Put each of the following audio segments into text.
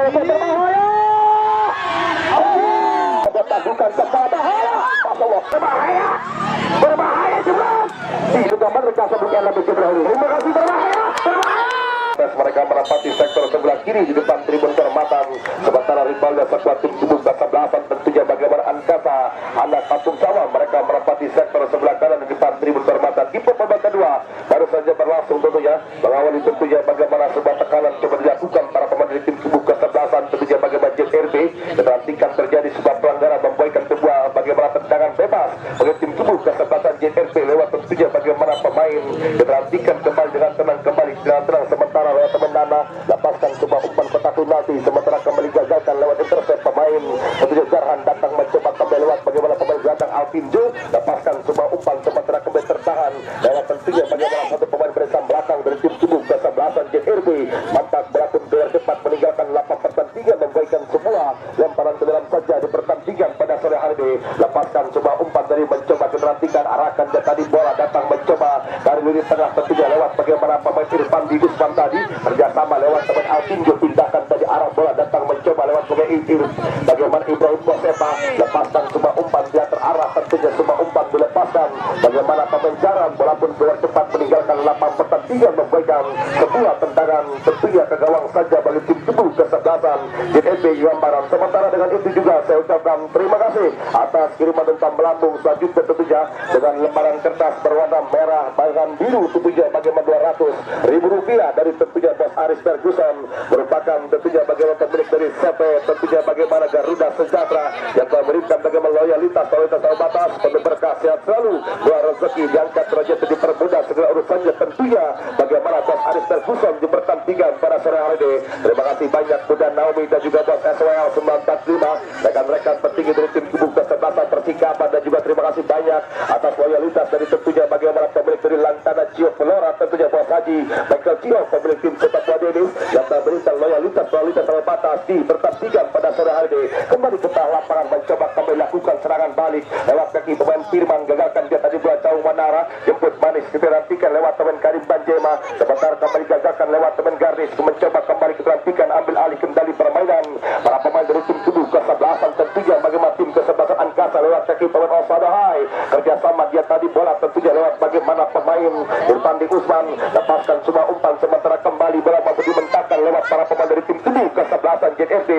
JLP berbahaya. Bukan berbahaya. Berbahaya. Berbahaya juga. Juga mereka sebutkan lebih berhenti. Terima kasih berbahaya. Mereka menempati sektor sebelah kiri di depan tribun kehormatan. Sementara rivalnya sekuat tim tubuh kesebelasan tentunya bagaimana Angkasa anak kampung sawah. Mereka menempati sektor sebelah kanan di depan tribun kehormatan. Di babak kedua baru saja berlangsung tentunya, mengawali tentunya bagaimana sebuah tekanan coba dilakukan para pemain dari tim tubuh kesebelasan tentunya bagaimana JRB. Keterhentikan terjadi sebuah pelanggaran membuahkan sebuah bagaimana tendangan bebas bagi tim tubuh kesebelasan JRB lewat tentunya bagaimana pemain. Keterhentikan kembali dengan tenang kembali dengan tenang sementara lewat teman Nana lepaskan sebuah umpan kotak penalti sementara kembali gagalkan lewat intercept pemain tentunya Zarhan datang mencoba kembali lewat bagaimana pemain gelandang Alvinjo lepaskan sebuah umpan sementara kembali tertahan lewat tentunya bagaimana satu pemain bersam belakang dari tim tubuh kesebelasan JRB mantap berlaku keluar cepat meninggalkan lapangan pertandingan memberikan sebuah lemparan ke dalam saja di pertandingan pada sore hari ini lepaskan sebuah umpan dari mencoba keterhentikan arahkan dia tadi bola datang mencoba dari lini tengah tentunya lewat bagaimana pemain Irfan di Gusman tadi kerjasama lewat teman Alvinjo pindahkan tadi arah bola datang mencoba lewat bagaimana Ibrahim Kosepa lepaskan sebuah umpan dia terarah tentunya sebuah umpan dilepaskan bagaimana pemain Jaran bola pun keluar cepat meninggalkan lapangan pertandingan memberikan sebuah tendangan tentunya ke gawang saja bagi tim tubuh kesebelasan JNB Gambaran. Sementara dengan itu juga saya ucapkan terima kasih atas kiriman tentang melambung selanjutnya tentunya dengan lembaran kertas berwarna merah bahkan biru tentunya bagaimana 200.000 rupiah dari tentunya Bos Aris Ferguson merupakan tentunya bagaimana pemilik dari CP tentunya bagaimana Garuda Sejahtera yang telah memberikan bagaimana loyalitas batas penuh berkah sehat selalu doa rezeki diangkat derajat dipermudah segala urusannya tentunya bagaimana Bos Aris Ferguson di pertandingan pada sore hari ini. Terima kasih banyak Bunda Naomi dan juga Bos SWL 945 rekan-rekan petinggi dari tim tubuh kesebelasan Persikapan dan juga terima kasih banyak atas loyalitas dari tentunya bagaimana pemilik dari Lantana Cio Flora tentunya Bos Haji Michael Cio pemilik tim sepak bola Denis yang telah berikan loyalitas terbatas di pertandingan pada sore hari ini. Kembali ke tengah lapangan mencoba kembali lakukan serangan balik lewat kaki pemain Firman gagalkan dia tadi bola jauh Manara jemput manis diterantikan lewat teman Karim Banjema sebentar kembali gagalkan lewat teman Garnis mencoba kembali diterantikan ambil alih kendali permainan para pemain dari tim tubuh kesebelasan tentunya bagaimana tim kesebelasan Angkasa lewat kaki pemain Osadahai kerjasama dia tadi bola tentunya lewat bagaimana pemain Irfan di Usman lepaskan semua umpan sementara kembali bola mampu dimentahkan lewat para pemain dari tim tubuh kesebelasan JNB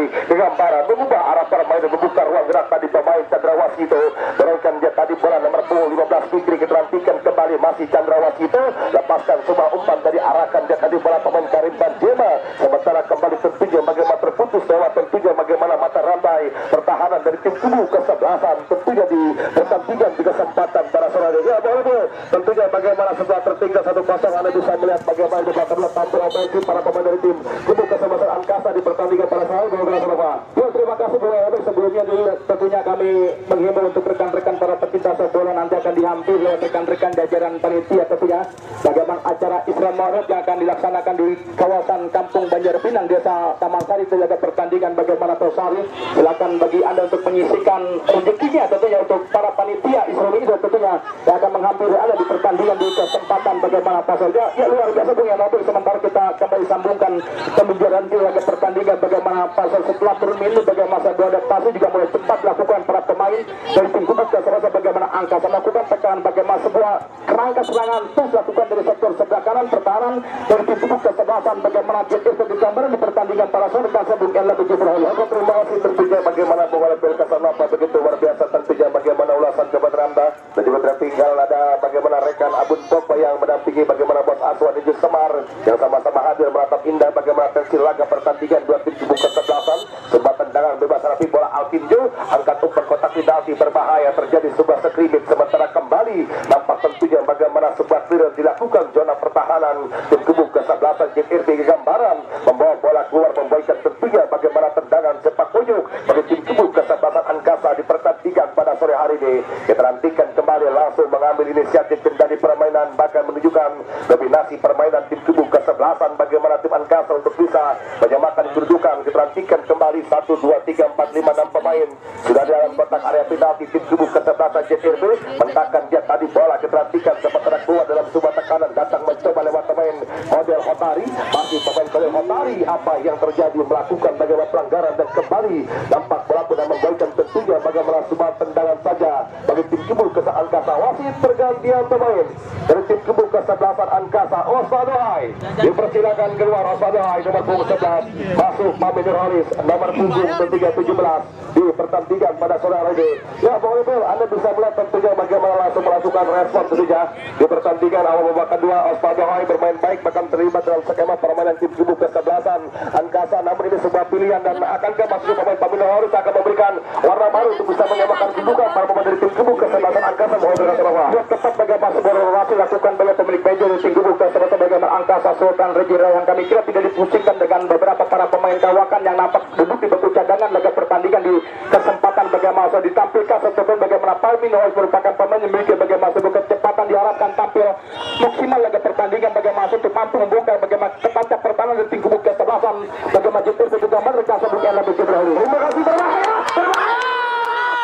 Gambaran mengubah arah permainan membuka ruang gerak tadi pemain Chandrawasito dorongkan dia tadi bola nomor 15 Fikri keterantikan kembali masih Chandrawasito lepaskan semua umpan dari arahkan dia tadi bola pemain Karim Banjema sementara kembali tentunya bagaimana terputus lewat tentunya bagaimana mata rantai pertahanan dari tim tubuh kesebelasan tentunya di pertandingan di kesempatan para sore ya boleh tentunya bagaimana setelah tertinggal 1-0 Anda bisa melihat bagaimana di belakang tampil ofensif para pemain dari tim tubuh kesebelasan Angkasa di pertandingan para sore terima kasih Bu Ewe. Sebelumnya dulu tentunya kami menghimbau untuk rekan-rekan para pecinta sepak bola nanti akan dihampir oleh rekan-rekan jajaran panitia tentunya bagaimana acara Isra Maulid yang akan dilaksanakan di kawasan Kampung Banjarpinang Desa Taman Sari terjaga pertandingan bagaimana Tosari silakan bagi Anda untuk menyisikan rezekinya tentunya untuk para panitia Isra Maulid tentunya yang akan menghampiri Anda di pertandingan di kesempatan bagaimana pasalnya ya luar biasa Bung ya mobil sementara kita kembali sambungkan pembicaraan kita pertandingan bagaimana pasal setelah turun ini bagaimana masa adaptasi juga mulai cepat dilakukan para pemain dari tim tubuh kesebelasan bagaimana Angkasa melakukan tekanan bagaimana sebuah kerangka serangan terus dilakukan dari sektor sebelah kanan pertahanan dari tim tubuh kesebelasan bagaimana JS di gambaran di pertandingan para sore kasih Bung Ella Bujibrohol. Terima kasih tentunya bagaimana Bung Alpil Kasanapa begitu luar biasa tentunya bagaimana ulasan kepada Anda dan juga tertinggal ada bagaimana rekan Abun Pogba yang mendampingi bagaimana Bos Aswan Ijus Semar yang sama-sama hadir meratap indah bagaimana tensi laga pertandingan dua tim tubuh kesebelasan sebuah tendangan bebas rapi bola Alvinjo angkat umpan kotak penalti berbahaya terjadi sebuah skrimmage sementara kembali nampak tentunya bagaimana sebuah clearance dilakukan zona pertahanan tim tubuh kesebelasan JRB Gambaran membawa bola keluar membuahkan tentunya bagaimana tendangan sepak pojok bagi tim tubuh kesebelasan Angkasa di pertandingan pada sore hari ini keterantikan kembali langsung mengambil inisiatif kendali permainan bahkan menunjukkan dominasi permainan tim tubuh kesebelasan bagaimana tim Angkasa untuk bisa menyamakan kedudukan keterantikan kembali 1, 2, 3, 4, 5, 6 pemain sudah di dalam kotak area penalti tim tubuh kesebelasan JRB mentahkan dia tadi bola keterantikan sementara keluar dalam sebuah tekanan datang mencoba lewat pemain model Hotari, masih pemain Khalil Hotari. Apa yang terjadi, melakukan bagaimana pelanggaran dan kembali nampak bola pun memberikan tentunya bagaimana sebuah tendangan saja bagi tim Kebul Kesat Angkasa. Wasit pergantian pemain dari tim Kebul Kesebelasan Angkasa. Osmadohai dipersilakan keluar. Osmadohai nomor punggung 11 masuk Mami Nurholis nomor punggung 17 di pertandingan pada sore hari ini. Ya volleyball, Anda bisa melihat tentunya bagaimana langsung melakukan respon tentunya di pertandingan awal babak kedua. Osmadohai bermain baik, bahkan terlibat dalam skema permainan tim Kebul Kesebelasan Angkasa. Namun ini sebuah pilihan dan akankah masuk pemain Mami Nurholis akan memberikan warna baru untuk bisa menyamakan kedudukan para pemain dari tim Kebul Kesebelasan Angkasa. Mohon berkata bahwa tepat bagaimana sebuah relasi lakukan oleh pemilik meja dari tim Kebul Kesebelasan bagaimana Angkasa Sultan Rejira yang kami kira tidak dipusingkan dengan beberapa para pemain kawakan yang nampak duduk di bangku cadangan laga pertandingan di kesempatan bagaimana ditampilkan setelah bagaimana Palmi Nurholis merupakan pemain yang memiliki bagaimana sebuah kecepatan, diharapkan tampil maksimal laga pertandingan bagaimana untuk mampu membongkar bagaimana ketatnya pertahanan dari tim Kebul Kesebelasan bagaimana JPR juga mereka sebutkan lebih berdahulu. Terima kasih, berbahaya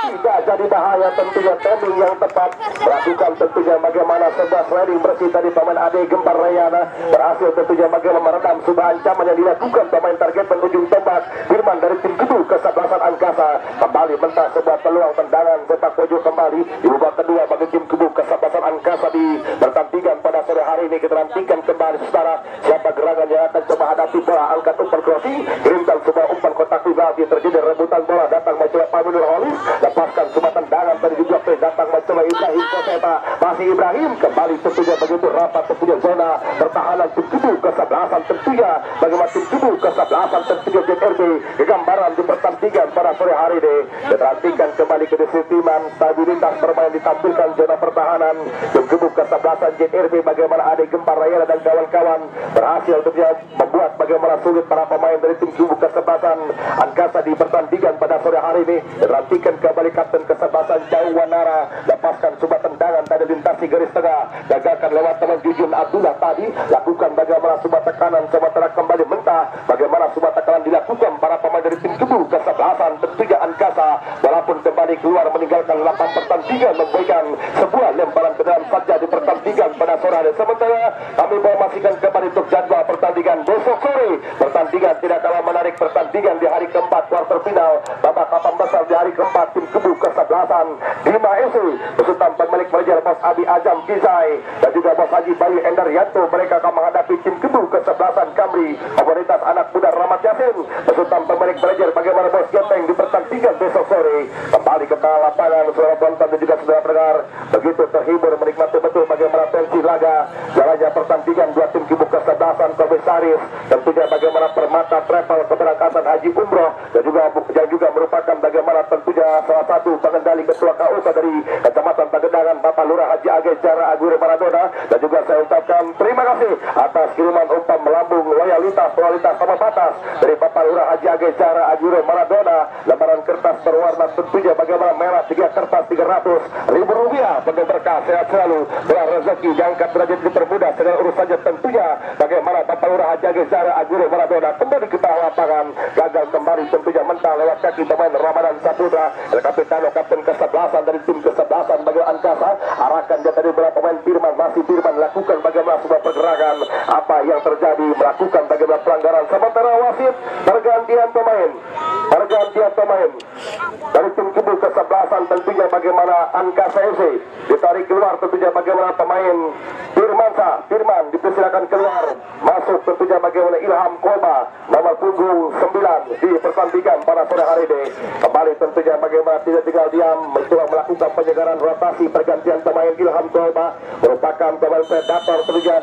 tidak jadi bahaya tentunya. Timing yang tepat melakukan tentunya bagaimana sebuah sliding bersih tadi pemain Ade Gempar Rayana berhasil tentunya bagaimana meredam sebuah ancaman yang dilakukan pemain target penujung tombak Firman dari tim Kebul Kesebelasan Angkasa. Kembali mentah sebuah peluang tendangan sepak pojok kembali di babak kedua bagi tim Kebul Kesebelasan Angkasa di pertandingan pada sore hari ini. Kita nantikan kembali saudara siapa gerangan yang akan coba hadapi bola angkat umpan crossing, kirimkan sebuah umpan kotak penalti, terjadi rebutan bola, datang mencoba Palmi Nurholis, lepaskan sebuah tendangan tadi juga datang mencoba Ibrahim Koseta, masih Ibrahim kembali tentunya begitu rapat tentunya zona pertahanan tim Kebul Kesebelasan tentunya bagaimana tim Kebul Kesebelasan tentunya JRB gambaran di pertandingan pada sore hari ini. Diperhatikan kembali ke disiplinan stabilitas bermain ditampilkan zona pertahanan tim Kebul Kesebelasan JRB bagaimana Ade Gempar Rayana dan kawan-kawan berhasil tentunya membuat bagaimana sulit para pemain dari tim Kebul Kesebelasan Angkasa di pertandingan pada sore hari ini. Diperhatikan kembali kapten Kesebelasan Jauh Wanara lepaskan sebuah tendangan tadi lintasi garis tengah, gagalkan lewat teman Jujun Abdullah tadi, lakukan bagaimana sebuah tekanan sementara kembali mentah bagaimana sebuah tekanan dilakukan para pemain dari tim Kebul Kesebelasan tentunya Angkasa walaupun kembali keluar meninggalkan lapang pertandingan memberikan sebuah lemparan ke dalam saja di pertandingan pada sore hari. Sementara kami informasikan kembali untuk jadwal pertandingan besok sore. Pertandingan tidak kalah menarik, pertandingan di hari keempat kuarter final babak 18 di hari keempat tim Kebul Kesebelasan Bima SC beserta pemilik manajer Bos Abi Ajam Kizai dan juga Bos Haji Bayu Endar Yanto. Mereka akan menghadapi tim Kebul Kesebelasan Kamri komunitas anak muda Rahmat Yasin beserta pemilik manajer bagaimana Bos Genteng di pertandingan besok sore. Kembali ke tengah lapangan saudara penonton dan juga saudara pendengar begitu terhibur menikmati betul bagaimana tensi laga jalannya pertandingan dua tim Kebul Kesebelasan Komisaris tentunya bagaimana Permata Travel keberangkatan Haji Umroh dan juga merupakan bagaimana tentunya salah satu pengendali ketua KUK dari Kecamatan Pagedangan Bapak Lurah Haji Age Jara Agure Maradona. Dan juga saya ucapkan terima kasih atas kiriman umpan melambung loyalitas sama batas dari Bapak Lurah Haji Age Jara Agure Maradona, lembaran kertas berwarna tentunya bagaimana merah 3 kertas 300.000 rupiah, penuh berkah, sehat selalu, belah rezeki, diangkat derajat dipermudah segala urusannya tentunya bagaimana Bapak Lurah Haji Age Jara Agure Maradona kembali ke tengah lapangan, gagal kembali tentunya mental lewat kaki pemain Ramadan Saputra, El Capitano kapten Kesebelasan dari tim Kesebelasan bagi Angkasa, arahkan dia tadi berapa pemain Firman, masih Firman lakukan bagaimana sebuah pergerakan, apa yang terjadi, melakukan bagaimana pelanggaran, sementara wasit pergantian pemain dari tim Kebul Kesebelasan tentunya bagaimana Angkasa FC ditarik keluar tentunya bagaimana pemain Firman dipersilakan keluar, masuk tentunya bagaimana Ilham Koba nomor punggung 9 di pertandingan pada sore hari ini. Kembali tentunya bagaimana tidak tinggal diam mencoba melakukan penyegaran rotasi pergantian pemain. Ilham Koba merupakan pemain predator tentunya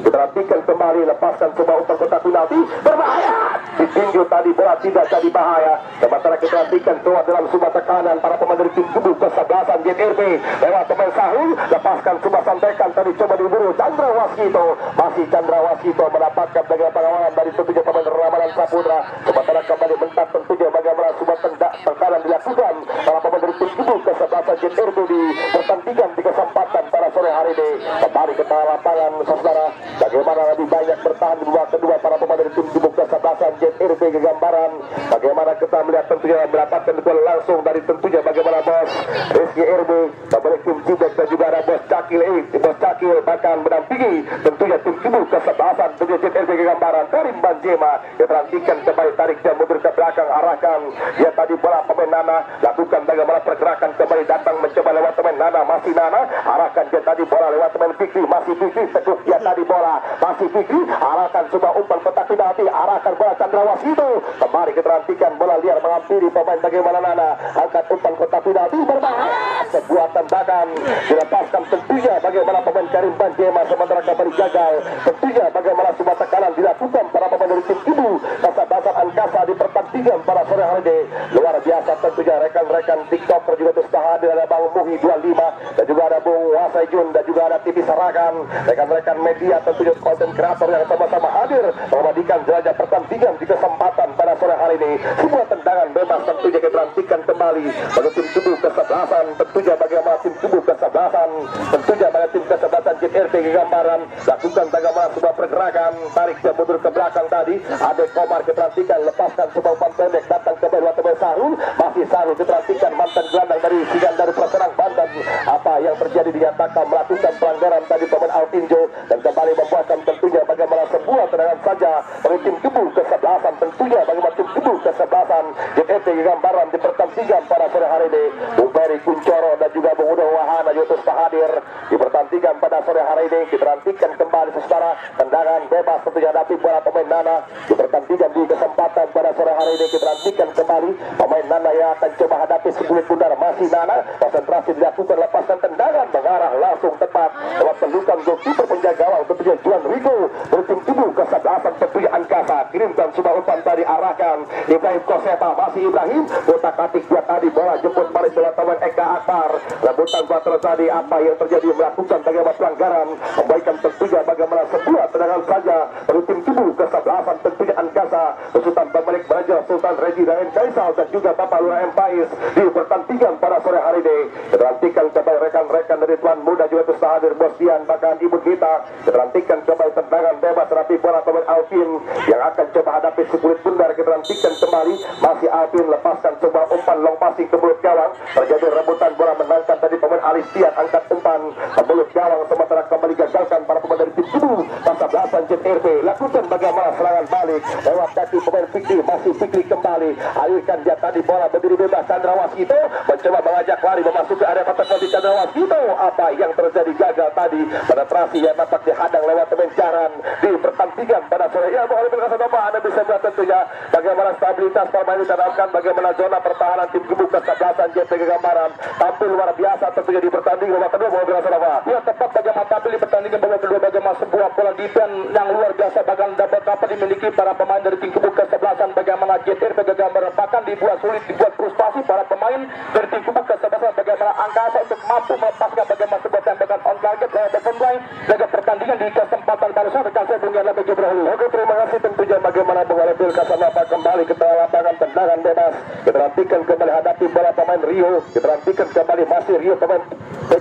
diperhatikan kembali, lepaskan sebuah umpan kotak penalti berbahaya, ditinju tadi bola tidak jadi bahaya. Sementara kita perhatikan keluar dalam sebuah tekanan para pemain dari tim Kebul Kesebelasan JRB lewat pemain Sahul, lepaskan sebuah santekan tadi coba diburu Chandra Waskito, masih Chandra Waskito mendapatkan bagaimana pengawalan dari tentunya pemain Ramadan Saputra. Sementara kembali mentak tentunya bagaimana sebuah tekanan dilakukan para pemain dari tim Kebul Kesebelasan JRB di pertandingan di kesempatan pada sore hari ini. Kembali ke tengah lapangan saudara, bagaimana lebih banyak bertahan di babak kedua para pemain dari tim Kebul Kesebelasan kesebelasan JRB Gambaran. Bagaimana kita melihat tentunya mendapatkan gol langsung dari tentunya bagaimana bos Rizky RB, pemilik tim Cibek dan juga ada bos Cakil bos Cakil bahkan mendampingi tentunya tim Kibu kesebelasan tentunya JRB Gambaran dari Banjema. Diperhatikan kembali tarik dan mundur ke belakang, arahkan ya tadi bola pemain Nana, lakukan bagaimana pergerakan kembali datang mencoba lewat pemain Nana, masih Nana, arahkan dia tadi bola lewat pemain Fikri, masih Fikri tekuk dia tadi bola, masih Fikri, arahkan coba umpan kotak penalti, arahkan bola Chandrawasito, kembali keterhentikan bola liar menghampiri pemain bagaimana Nana, angkat umpan kotak penalti berbahaya, sebuah tembakan dilepaskan tentunya bagaimana pemain Karim Banjema sementara kembali gagal, tentunya bagaimana sebuah tekanan dilakukan para pemain dari tim Kibu kesebelasan Angkasa di pertandingan pada sore hari ini. Luar biasa tentunya rekan-rekan TikToker juga terus hadir, ada Bang Muhi 25 dan juga ada Bung Wasaijun dan juga ada TV Sarakan, rekan-rekan media tentunya konten kreator yang sama-sama hadir memberikan jelajah pertandingan di kesempatan pada sore hari ini. Sebuah tendangan bebas tentunya kita nantikan kembali bagi tim Kibu kesebelasan, tentunya bagaimana tim Kibu kesebelasan, tentunya bagi tim kesebelasan JRB Gambaran lakukan bagaimana sebuah pergerakan tarik dan mundur ke belakang tadi. Adek Komar keterhentikan, lepaskan sebuah umpan pendek datang ke bawah teman Sarul, masih Sarul keterhentikan, mantan gelandang dari Sigan dari Perserang Banten. Apa yang terjadi dinyatakan melakukan pelanggaran tadi pemain Altinjo dan kembali membuatkan tentunya bagaimana sebuah tendangan saja bagi tim Kibu kesebelasan, tentunya bagaimana tim Kibu kesebelasan JRB Gambaran di pertandingan pada sore hari ini. Bung Peri Kuncoro dan juga Bung Udo Wahana Yotus hadir di pertandingan pada sore hari ini. Diterhentikan kembali secara tendangan bebas tentunya hadapi bola pemain Nana di pertandingan di kesempatan pada sore hari ini. Diterhentikan kembali pemain Nana yang akan coba hadapi sebuah bundar, masih Nana, konsentrasi dilakukan, lepaskan tendangan mengarah langsung tepat lewat pelukan goalkeeper penjaga gawang tentunya Juan Rico dari tim Kibu kesebelasan tentunya Angkasa. Kirimkan sebuah umpan tadi, arahkan Ibrahim Koseta, masih Ibrahim otak atik dia tadi bola jemput balik bola teman Eka Akbar, rebutan bola terjadi. Apa yang terjadi melakukan bagaimana pelanggaran, memberikan tentunya bagaimana sebuah tendangan saja dari tim Kibu kesebelasan tentunya Angkasa. Sultan pemilik Belajar Sultan Regi dan Kaisal dan juga Bapak Lurah Empais di pertandingan pada sore hari ini. Keterantikan kembali rekan-rekan dari Tuan Muda juga terus hadir, Bosdian bahkan ibu kita. Keterantikan kembali tendangan bebas rapi bola pemain Alvin yang akan coba hadapi si kulit bundar. Keterantikan kembali masih Alvin, lepaskan coba umpan long passing ke mulut gawang, terjadi rebutan bola menangkan tadi pemain Alistian, angkat umpan ke mulut gawang sementara kembali gagalkan para pemain dari tim Kibu kesebelasan JRB. Lakukan bagaimana serangan balik lewat kaki pemain Fikri, masih Fikri kembali alirkan dia tadi bola berdiri bebas Chandrawasito mencoba mengajak lari memasuki area kotak penalti Chandrawasito. Apa yang terjadi gagal tadi penetrasi yang dapat dihadang lewat kemencaran di pertandingan pada sore ya. Oleh berkasa nomor Anda bisa melihat tentunya bagaimana stabilitas permainan ditanamkan, bagaimana zona pertahanan tim Kibu kesebelasan JRB Gambaran tampil luar biasa tentunya di pertandingan babak kedua. Oleh berkasa nomor ya tepat bagaimana tampil di pertandingan babak kedua, bagaimana sebuah bola defense yang luar biasa bahkan dapat dimiliki para pemain dari tim Kibu kesebelasan, bagaimana JRB Gambaran bahkan dibuat sulit, dibuat frustasi para pemain dari tim Kibu kesebelasan, bagaimana Angkasa untuk mampu melepaskan bagaimana sebuah tembakan on target lewat open line jaga pertandingan di kesempatan barusan. Rekan saya Bung Yana Bejo Brahulu. Oke, terima kasih tentunya bagaimana Bung Alabil Kasanapa kembali ke tengah lapangan, tendangan bebas kita kembali hadapi bola pemain Rio, kita kembali masih Rio pemain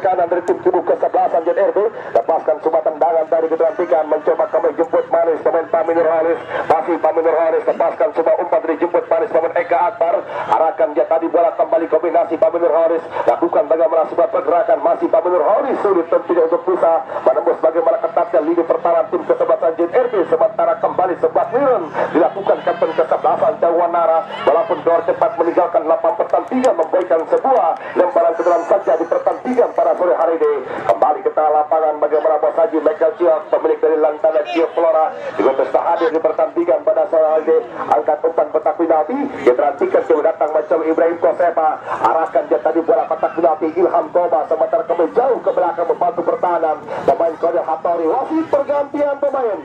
kanan dari tim Kibu kesebelasan JRB, lepaskan semua tendangan tadi kita mencoba kembali jemput manis pemain Paminur Haris, masih Paminur Haris, lepaskan semua umpan dari jemput manis pemain Eka Akbar, arahkan dia tadi bola kembali kombinasi Paminur Haris, lakukan bagaimana sebuah pergerakan, masih Paminur Haris sulit tentunya untuk bisa menembus bagaimana ketatnya lini pertahanan tim kesebelasan JRB. Sementara kembali sebuah clearan dilakukan kapten kesebelasan Jawan Nara, walaupun Dor cepat meninggalkan lapangan pertandingan memberikan sebuah lemparan ke dalam saja di pertandingan pada sore hari ini. Kembali ke tengah lapangan bagaimana Bos Haji Michael Ciok pemilik dari Lantana Ciok Flora juga bisa hadir di pertandingan pada sore hari ini. Angkat umpan kotak penalti diperhatikan jauh datang macam Ibrahim Kosepa, arahkan dia tadi bola kotak penalti Ilham Koba, sementara kembali jauh ke belakang membantu pertahanan pemain Kode Hattori. Wasit pergantian pemain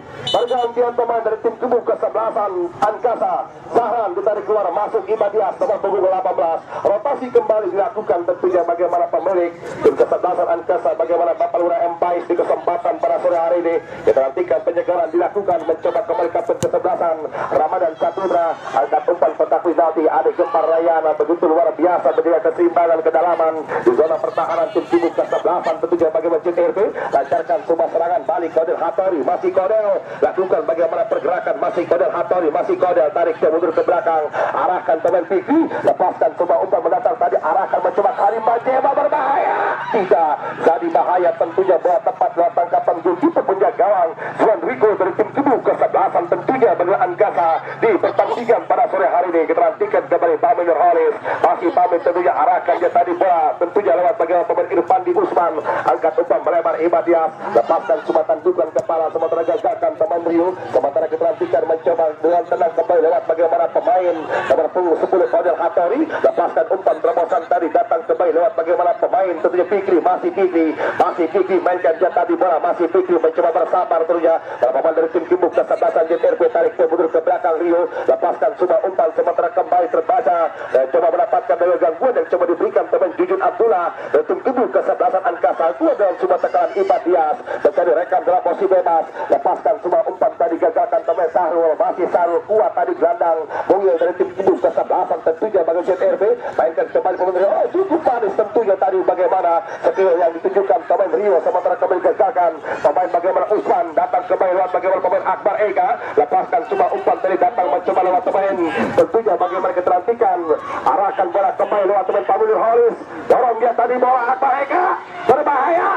dari tim Kibu kesebelasan Angkasa. Zahran ditarik keluar, masuk Ibadias nomor punggung 18. Rotasi kembali dilakukan tentunya bagaimana pemilik tim kesebelasan Angkasa, bagaimana Bapak Lurah Empais di kesempatan pada sore hari ini. Kita nantikan penyegaran dilakukan, mencoba kembali kapten kesebelasan Ramadan Satudra, angkat umpan kotak penalti Adik Gempar Rayana begitu luar biasa menjaga keseimbangan kedalaman di zona pertahanan tim Kibu kesebelasan tentunya bagaimana JRB lancarkan coba serangan balik Kodel Hattori, masih Kodel lakukan bagaimana pergerakan, masih Kodel Hattori, masih Kodel tarik dia mundur ke belakang, arahkan pemain Fikri, lepaskan coba umpan mendatang tadi, arahkan mencoba Karim Benzema, berbahaya, tidak jadi bahaya tentunya, bola tepat dalam tangkapan goalkeeper penjaga gawang Juan Rico dari tim tubuh kesebelasan tentunya benar Angkasa di pertandingan pada sore hari ini. Kita nantikan kembali Pamir Nurholis, masih Pamir tentunya arahkan dia tadi bola tentunya lewat bagaimana pemain Irfan di Usman, angkat umpan melebar Ibadias, lepaskan cuma tandukan kepala sementara gagalkan teman Rio, sementara kita nantikan mencoba dengan tenang kembali lewat bagaimana pemain nomor 10 Kodel Hattori, lepaskan umpan terobosan tadi datang kembali lewat bagaimana pemain tentunya Fikri, masih Fikri mainkan dia tadi bola, masih Fikri mencoba bersabar tentunya para pemain dari tim Kimbuk kesebelasan JTRP tarik dia mundur ke belakang Rio, lepaskan cuma umpan sementara kembali terbaca dan coba mendapatkan dari gangguan yang coba diberikan teman Jujun Abdullah dari tim Kimbuk kesebelasan Angkasa, dua dalam cuma tekanan Ibadias mencari rekam dalam posisi bebas, lepaskan cuma umpan tadi gagalkan teman Sahrul, masih Sahrul kuat tadi gelandang Mungil dari tim Kimbuk kesebelasan tentunya bagi JTRP, mainkan kembali pemain Rio, cukup manis tentunya tadi bagaimana skill yang ditunjukkan pemain Rio, sementara kembali gagalkan pemain bagaimana Usman datang kembali lewat bagaimana pemain Akbar Eka, lepaskan cuma umpan tadi datang mencoba lewat pemain tentunya bagaimana kita nantikan, arahkan bola kembali lewat pemain Pamir Nurholis, dorong dia tadi bola Akbar Eka, berbahaya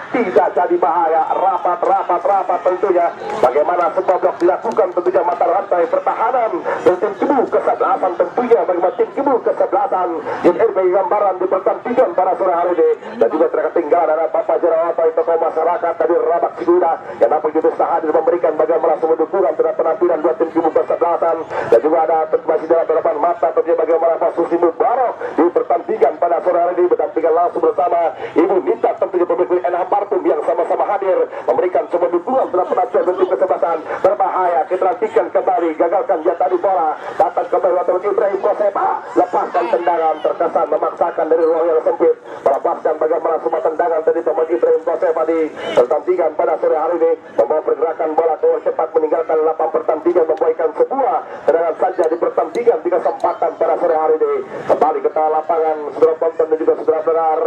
tidak jadi bahaya, rapat tentunya bagaimana semua blok dilakukan tentunya mata rantai pertahanan dan tim Kimbuk kesebelasan tentunya bagaimana tim Kimbuk kesebelasan JRP gambaran di pertandingan pada sore hari ini, dan juga terketinggalan ada Bapak Jerawat tokoh masyarakat dari Rabak Ciguda yang dapat juga hadir memberikan bagaimana semua dukungan terhadap penampilan dua tim Kimbuk kesebelasan, dan juga ada masih dalam hadapan mata tentunya bagaimana Pak Susi Mubarok di pertandingan pada sore hari ini berdampingan langsung bersama Ibu Nita tentunya pemimpin NH Partum yang sama-sama hadir memberikan semua dukungan dalam penampilan tim kesebelasan. Berbahaya, kita nantikan kembali, gagalkan dia tadi bola datang kembali lawan Ibrahim Kosepa, lepaskan tendangan terkesan memaksakan dari ruang yang sempit, melepaskan bagaimana semua tendangan tadi pemain Ibrahim Kosepa di pertandingan pada sore hari ini, membawa pergerakan bola keluar cepat meninggalkan lapang pertandingan, membuahkan sebuah tendangan saja di pertandingan di kesempatan pada sore hari ini. Kembali ke tengah lapangan, saudara tonton dan juga saudara dengar,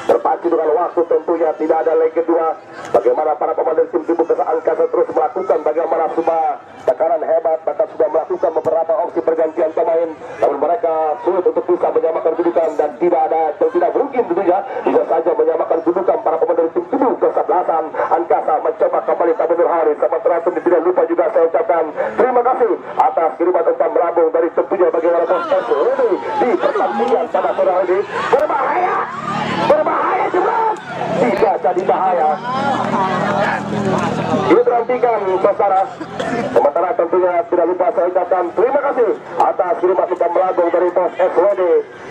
terpacu dengan waktu tentunya tidak ada leg kedua, bagaimana para pemain dari tim Kimbuk Angkasa terus melakukan bagaimana semua tekanan hebat, bahkan sudah melakukan beberapa opsi pergantian pemain, namun mereka sulit untuk bisa menyamakan kedudukan dan tidak mungkin tentunya bisa saja menyamakan kedudukan para pemain dari tim Kimbuk kesebelasan Angkasa mencoba kembali Pamir Nurholis, sementara itu tidak lupa juga saya ucapkan terima kasih atas kiriman umpan melambung dari tentunya bagaimana Bos ini di pertandingan pada sore hari ini. Berbahaya jemaat, tidak jadi bahaya. Diperhatikan saudara, sementara tentunya tidak lupa saya ucapkan terima kasih atas kiriman umpan melambung dari Bos SWD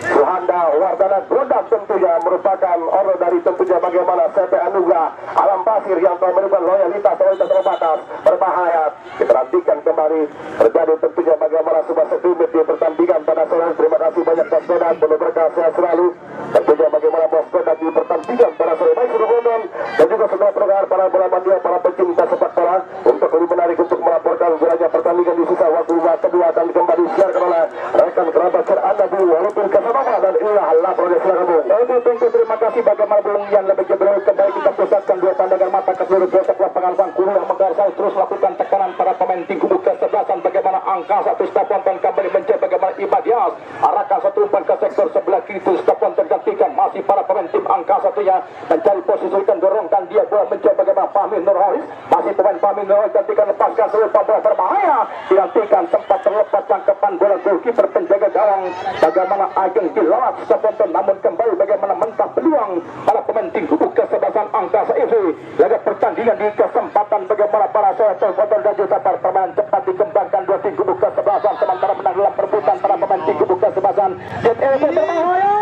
Suhanda Wardana Grodak, tentunya merupakan order dari tentunya bagaimana CP Anugrah Alam Pasir yang telah memberikan loyalitas terbatas. Berbahaya, kita nantikan kembali terjadi tentunya bagaimana sebuah setimit di pertandingan pada sore. Terima kasih banyak Bos Godak, penuh berkah sehat selalu. Tentunya bagaimana Bos Godak di pertandingan pada sore. Baik sudah nonton dan juga saudara pendengar para bola mania, para pecinta sepak bola, untuk lebih menarik untuk melaporkan jalannya pertandingan di sisa waktu kedua akan kembali disiarkan oleh rekan kerabat Anda Bu walaupun kesama dan inilah Allah proses kamu. Tentu terima kasih bagaimana belum yang lebih jauh kembali kita pusatkan dua pandangan mata ke seluruh dua lapangan Bangkulu yang Makassar terus lakukan tekanan para pemain tim Kimbuk kesebelasan bagaimana Angkasa satu Staponton kembali mencoba bagaimana Ibadias arahkan satu umpan ke sektor sebelah kiri itu Staponton gantikan masih para pemain tim Angkasa satunya mencari posisi dan dorongkan dia bola mencoba bagaimana Pamir Nurholis, masih pemain Pamir Nurholis gantikan lepaskan seluruh bola berbahaya digantikan tempat terlepas tangkapan bola goalkeeper penjaga gawang bagaimana Ageng dilawat Staponton, namun kembali bagaimana mentah peluang para pemain tim Kimbuk kesebelasan Angkasa FC. Laga pertandingan di kesempatan bagaimana para Staponton dan juga permainan cepat dikembangkan dua tim Kimbuk kesebelasan, sementara menang dalam perebutan para pemain tim Kimbuk kesebelasan JTRP berbahaya.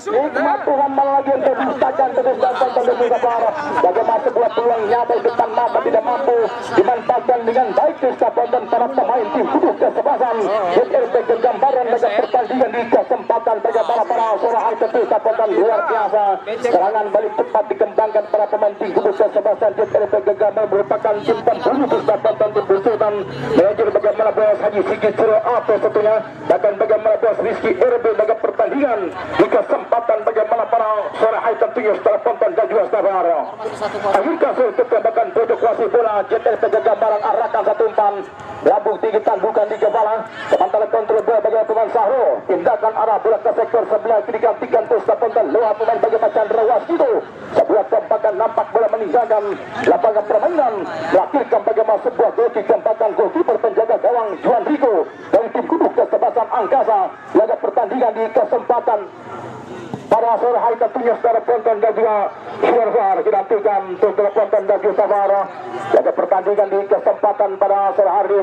Nikmat Tuhan malah lagi untuk menstakan terus datang dan juga parah. Bagaimana sebuah peluang nyata di depan mata tidak mampu dimanfaatkan dengan baik di Staponton para pemain tim Kimbuk kesebelasan JTRP. Gambaran laga pertandingan di kesempatan bagaimana para sore itu Staponton luar biasa. Serangan balik cepat dikembangkan para pemain tim Kimbuk kesebelasan JTRP. Gegama merupakan simpan dulu di Staponton tim Besutan manajer bagaimana Bos Haji Sigit Suro Ato satunya, bahkan bagaimana Bos Rizky RB laga pertandingan pertandingan di kesempatan bagaimana para sore hari tentunya setelah tonton dan juga sabar. Akhir kasus tembakan pojok wasit bola JTS Tegal Gambaran arahkan satu umpan lambung tinggi tandukan di kepala sementara kontrol bola bagi pemain Sahro tindakan arah bola ke sektor sebelah kiri gantikan terus tonton luar pemain bagi Chandra Waskido sebuah tembakan nampak bola meninggalkan lapangan permainan melahirkan bagaimana sebuah gol tembakan golkiper penjaga gawang Juan Rico dari tim Kudus Kesebasan Angkasa laga pertandingan di kesempatan pada sore hari tentunya secara penonton dan juga suara dinantikan untuk penonton dan juga saudara laga pertandingan di kesempatan pada sore hari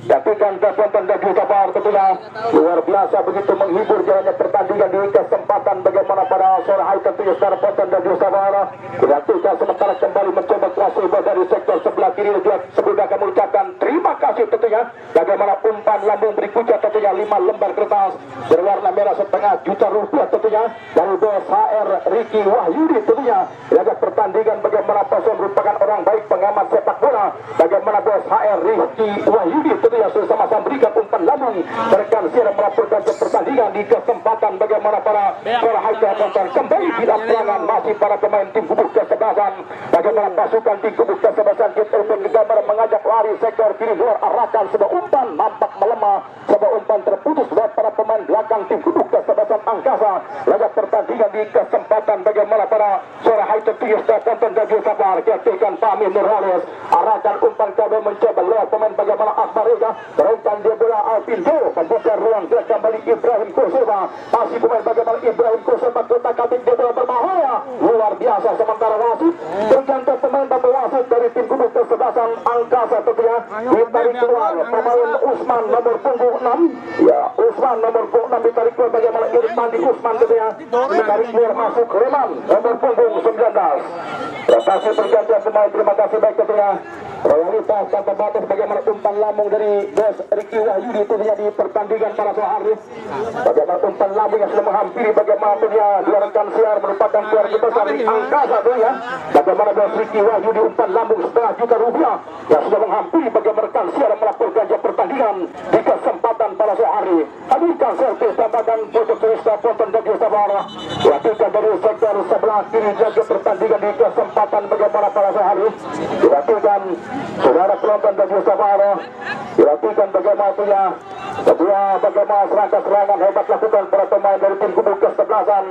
Gantikan penonton dan juga sabar tentunya luar biasa begitu menghibur jalannya pertandingan di kesempatan bagaimana pada sore hari tentunya secara penonton dan juga sabar digantikan sementara kembali mencoba kuasai dari sektor sebelah kiri juga sebelumnya kami ucapkan terima kasih tentunya bagaimana umpan lambung berikutnya tentunya 5 lembar kertas berwarna merah setengah juta rupiah tentunya dari bos HR Ricky Wahyudi tentunya laga pertandingan bagaimana Pason merupakan orang baik pengamat sepak bola bagaimana bos HR Ricky Wahyudi tentunya sudah sama-sama berikan umpan lambung rekan siaran melaporkan pertandingan di kesempatan bagaimana para haika tonton kembali di lapangan masih para pemain tim Kubuk Kesebasan bagaimana pasukan tim Kubuk Kesebasan kita gambar mengajak lari sektor kiri luar arahkan sebuah umpan nampak melemah sebuah umpan terputus buat para pemain belakang tim Kubuk Kesebasan Angkasa laga pertandingan di kesempatan bagaimana para sore hari tentunya sudah tonton dan juga sabar ketika Pamir Nurhalis arahkan umpan kabel mencoba lewat pemain bagaimana Akbar Ega teruskan dia bola Alpindo membuka ruang gerak kembali Ibrahim Kusuma masih pemain bagaimana Ibrahim Kusuma kotak katik dia bola berbahaya luar biasa sementara wasit tergantung pemain bagi wasit dari tim Kubuk Kesebasan Angkasa tentunya ditarik keluar pemain Usman nomor punggung 6 ya Usman nomor punggung 6 ditarik keluar bagaimana Irfandi Usman tentunya ditarik keluar masuk Reman nomor punggung 19 rotasi pergantian pemain terima kasih baik tentunya realitas tanpa batas bagaimana umpan lambung dari bos Ricky Wahyudi tentunya di pertandingan para sore hari bagaimana umpan lambung yang sudah menghampiri bagaimana tentunya dua rekan siar merupakan keluarga besar Angkasa tentunya bagaimana bos Ricky Wahyudi umpan lambung setengah juta rupiah yang sudah menghampiri bagaimana rekan siar melaporkan pertandingan di kesempatan para sore hari hadirkan servis tambahkan pojok turista penonton dan juga sabar dilakukan dari sektor sebelah kiri jaga pertandingan di kesempatan bagaimana para sore hari dilakukan saudara penonton dan juga sabar dilakukan bagaimana punya sebuah bagaimana serangan hebat lakukan para pemain dari tim Kubuk Kesebelasan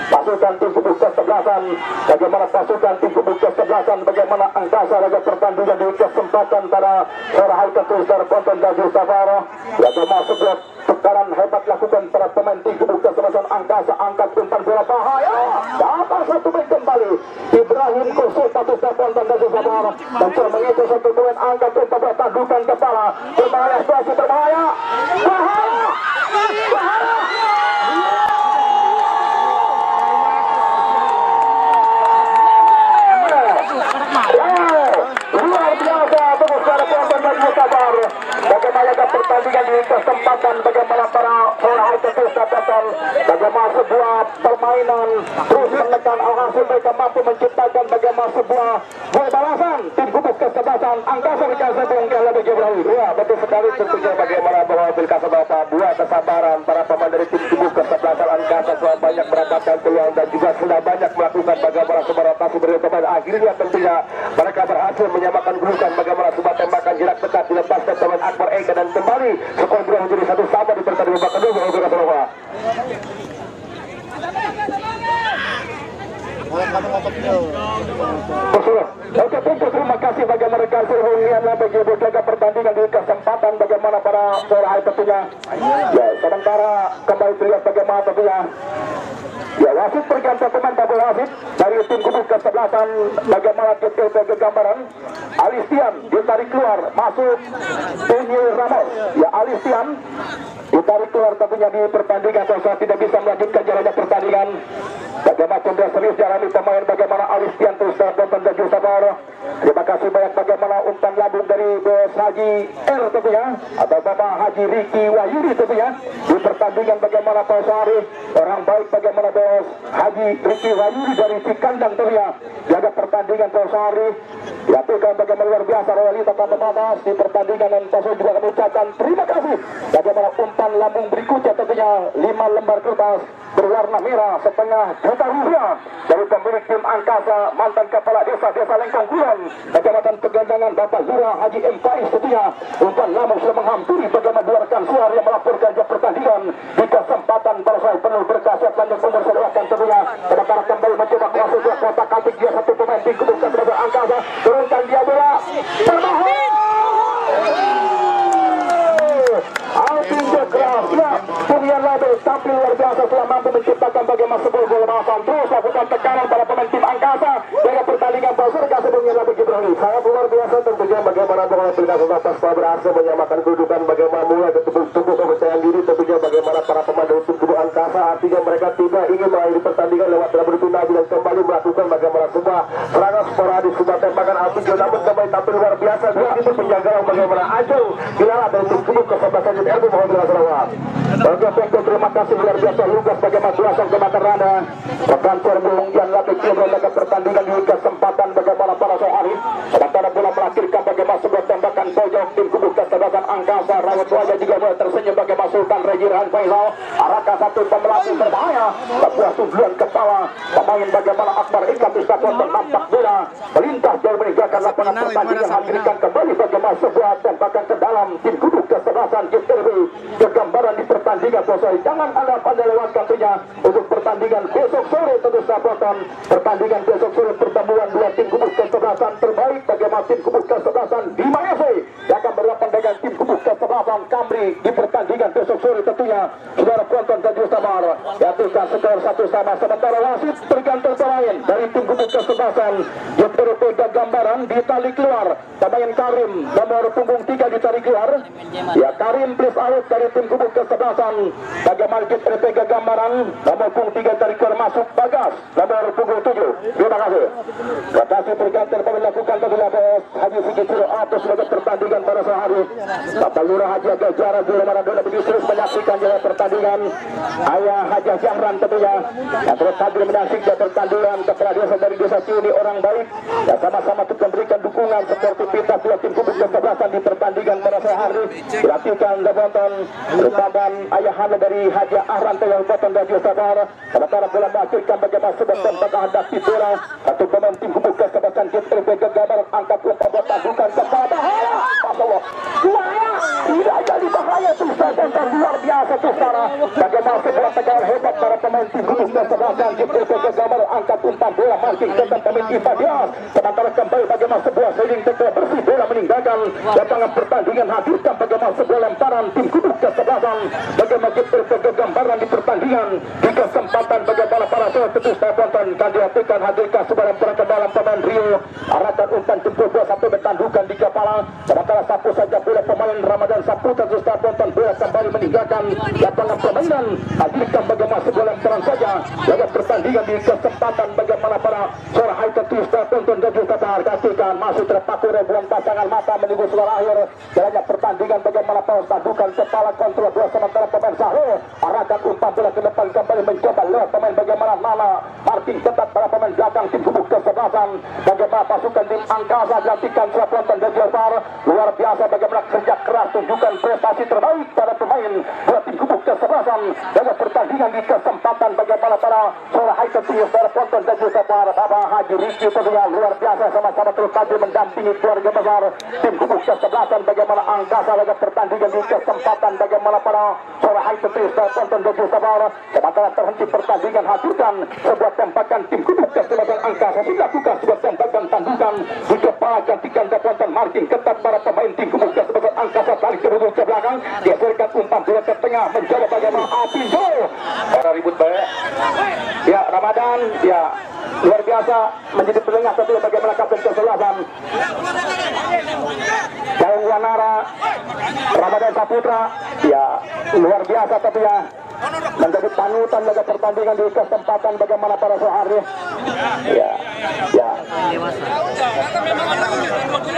pasukan tim Kubuk Kesebelasan bagaimana pasukan tim Kubuk Kesebelasan bagaimana Angkasa laga pertandingan di kesempatan pada sore hari tentu saudara penonton dan juga sabar bagaimana sebuah tekanan hebat lakukan para pemain tim Kubuk Kesebelasan Angkasa angkat umpan bola bahaya dapat satu menit kembali Ibrahim Kusut satu penonton dan juga sabar mencoba mengikuti satu pemain angkat umpan bola tandukan kepala berbahaya situasi berbahaya bahaya luar biasa tunggu secara penonton dan sabar bagaimana laga pertandingan di kesempatan bagaimana para sore hari terus dapatkan bagaimana sebuah permainan terus menekan alhasil mereka mampu menciptakan bagaimana sebuah gol balasan tim Kubuk Kesebasan Angkasa rekan sebelum lebih jauh ya betul sekali tentunya bagaimana bahwa Bilkasa Bapak buat kesabaran para pemain dari tim Kubuk Kesebasan Angkasa telah banyak mendapatkan peluang dan juga sudah banyak melakukan bagaimana sebuah rotasi berdepan akhirnya tentunya mereka berhasil menyamakan kedudukan bagaimana sebuah tembakan jarak dekat dilepaskan pemain Akbar Eka dan kembali skor berubah menjadi 1-1 di pertandingan babak kedua untuk Kasarova. Oke Puntur, terima kasih bagaimana rekan serhunian bagi jaga pertandingan di kesempatan bagaimana para sore hari tentunya ya sementara kembali terlihat bagaimana tentunya ya wasit pergantian pemain double wasit dari tim Kubuk Kesebelasan bagaimana kita gambaran Alistian ditarik keluar masuk Daniel Ramos ya Alistian ditarik keluar tentunya di pertandingan saat tidak bisa melanjutkan jalannya pertandingan bagaimana cendera serius jalani pemain bagaimana Alistian terus dan juga sabar Terima kasih banyak bagaimana umpan lambung dari Bos Haji R tentunya, atau Bapak Haji Riki Wahyudi tentunya. Di pertandingan bagaimana Bos Arif, orang baik bagaimana Bos Haji Riki Wahyudi dari Cikandang tentunya. Jaga pertandingan Bos Arif. Dilakukan bagaimana luar biasa realita Batas di pertandingan, dan Bos juga mengucapkan terima kasih. Bagaimana umpan lambung berikutnya tentunya 5 lembar kertas berwarna merah setengah juta rupiah dari pemilik tim angkasa mantan kepala desa Lengkong Kulon Kecamatan Pegandangan Bapak Lurah Haji M. Faiz tentunya. Umpan lambung sudah menghampiri bagaimana dua rekan suara yang melaporkan jam pertandingan di kesempatan selesai penuh berkasih lanjut mempersilakan tentunya. Sementara kembali mencoba masuk ke kotak katik dia satu pemain tim kebuka sebagai angkasa turunkan dia bola berbahaya. Alvin Jekras, ya, Purian Labe tampil luar biasa setelah mampu menciptakan bagaimana sebuah gol balasan. Terus lakukan tekanan pada pemain tim angkasa jaga pertandingan Bosor kasih Purian Labe Gibrani. Sangat luar biasa tentunya bagaimana pemain tim angkasa pasca berhasil menyamakan kedudukan, bagaimana mulai tumbuh kepercayaan diri tentunya bagaimana para pemain tim kubu angkasa artinya mereka tidak ingin mengakhiri pertandingan lewat dalam bertunda dan kembali melakukan bagaimana semua serangan sporadis, semua tembakan api namun kembali tampil luar biasa. Dua itu penjagaan bagaimana Ajo Bilala dari tim kubu kesempatan Erbu Mohon Sarawak. Bagi Pengko terima kasih luar biasa Lugas bagaimana belasan kematan Rana kantor Bulunggian Lapik Kibron dalam pertandingan di kesempatan bagaimana para sohari sementara bola melahirkan bagaimana sebuah tembakan pojok tim kubu kesebelasan angkasa. Rawat wajah juga mulai tersenyum bagaimana Sultan Rejirahan Faisal arahkan satu pemelaku berbahaya sebuah tujuan kepala pemain bagaimana Akbar Ikat Iskapon nampak bola melintas jauh meninggalkan lapangan pertandingan. Hadirkan kembali bagaimana sebuah tembakan ke dalam tim kubu kesebelasan kegambaran di pertandingan selesai. Jangan Anda pada lewat tentunya untuk pertandingan besok sore tentu sahabat. Pertandingan besok sore pertemuan dua tim kubus kesebelasan terbaik bagaimana tim kubus kesebelasan di Mayase yang akan berhadapan dengan tim kubus kesebelasan Kamri di pertandingan besok sore tentunya. Saudara penonton dan sabar jatuhkan skor 1-1 sementara wasit bergantung pemain dari tim kubus kesebelasan JPRP gambaran ditarik keluar pemain Karim nomor punggung 3 ditarik keluar. Ya Karim please out dari tim kubu kesebelasan bagaimana JPRP gambaran nomor punggung 3 tarik keluar masuk Bagas nomor punggung 7. Terima kasih. Rotasi berganti pemain lakukan tentunya Bos Haji Sikiciro atas sebagai pertandingan pada sore hari. Bapak Lurah Haji Agak Jara Guru Maradona begitu terus menyaksikan jalan pertandingan. Ayah Haji Jahran tentunya yang terus hadir menyaksikan pertandingan kepala desa dari desa Ciuni orang baik yang sama-sama untuk memberikan dukungan sportivitas dua tim kubu kesebelasan di pertandingan pada sore hari. Dilatihkan Lebonton merupakan ayah Hana dari Haji Ahran yang Lebonton dan Sabar. Sementara bola mengakhirkan bagaimana sebuah tembakan hadapi bola satu pemain tim kubu kesebelasan JPRP gambar angkat umpan bukan kepala bahaya. Masyaallah bahaya tidak jadi bahaya tuh tentang luar biasa tuh sana bagaimana sebuah tegangan hebat para pemain tim kubu kesebelasan JPRP gambar angkat umpan bola marking tentang pemain Ifadias. Sementara kembali bagaimana sebuah sliding tackle bersih bola meninggalkan lapangan pertandingan. Hadirkan bagaimana sebuah lemparan tim kubu kesebelasan bagaimana JPRP gambaran di pertandingan di kesempatan bagaimana para saudara tentu saya tonton dan dilakukan hadirkan sebuah lemparan ke dalam pemain Rio arahkan umpan jemput bola satu bertandukan di kepala. Sementara sapu saja bola pemain Ramadan Saputra terus saya tonton bola kembali meninggalkan lapangan permainan. Hadirkan bagaimana sebuah lemparan saja jaga pertandingan di kesempatan bagaimana para suara high tentu saya tonton dan juga kasihkan masih terpaku ribuan pasangan mata menunggu suara akhir jalannya pertandingan bagaimana para tandukan kepala kontrol bola sementara pemain Sahro arahkan umpan bola ke depan kembali mencoba lewat pemain bagaimana Nana marking ketat para pemain belakang tim kubu kesebelasan bagaimana pasukan tim angkasa dilantikan suara penonton dan Josar luar biasa bagaimana kerja keras tunjukkan prestasi terbaik pada pemain dua tim kubu kesebelasan dalam pertandingan di kesempatan bagaimana para suara high tentu suara penonton dan Josar Bapak Haji Rizky tentunya luar biasa sama-sama terus hadir mendampingi keluarga besar tim kubu kesebelasan bagaimana angkasa dalam pertandingan di kesempatan bagaimana para suara high tentu suara penonton dan Josar sementara terhenti pertandingan hadirkan sebuah tembakan tim kubu kesebelasan angkasa dilakukan sebuah tembakan tandukan di kepala gantikan dan marking ketat para pemain tim kubu kesebelasan angkasa tarik ke belakang geserkan umpan bola ke tengah mencoba bagaimana Apizo para ribut baik ya Ramadan ya luar biasa menjadi penengah tentunya bagaimana kapten kesebelasan Jauh Wanara Ramadan Saputra ya luar biasa tentunya menjadi panutan laga pertandingan di kesempatan bagaimana para sahabat. Ya, ya,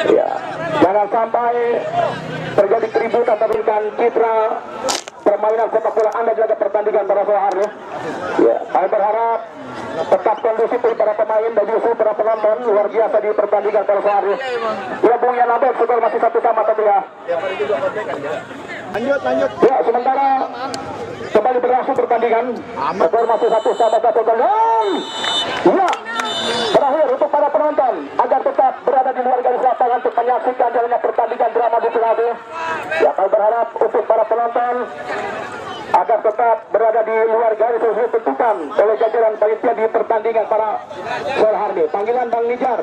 ya. Jangan sampai terjadi keributan dan citra permainan sepak bola Anda di laga pertandingan para sahabat. Ya, kami berharap tetap kondusif para pemain dan justru para penonton luar biasa di pertandingan para sahabat. Ya, Bung Yanabek skor masih 1-1 tadi ya. Lanjut. Ya, sementara kembali berlangsung pertandingan. Skor masih 1-1 dan ya, terakhir untuk para penonton agar tetap berada di luar garis lapangan untuk menyaksikan jalannya pertandingan drama di Tsunami. Ya, kami berharap untuk para penonton agar tetap berada di luar garis yang ditentukan oleh jajaran panitia di pertandingan para sore hari. Panggilan Bang Nijar.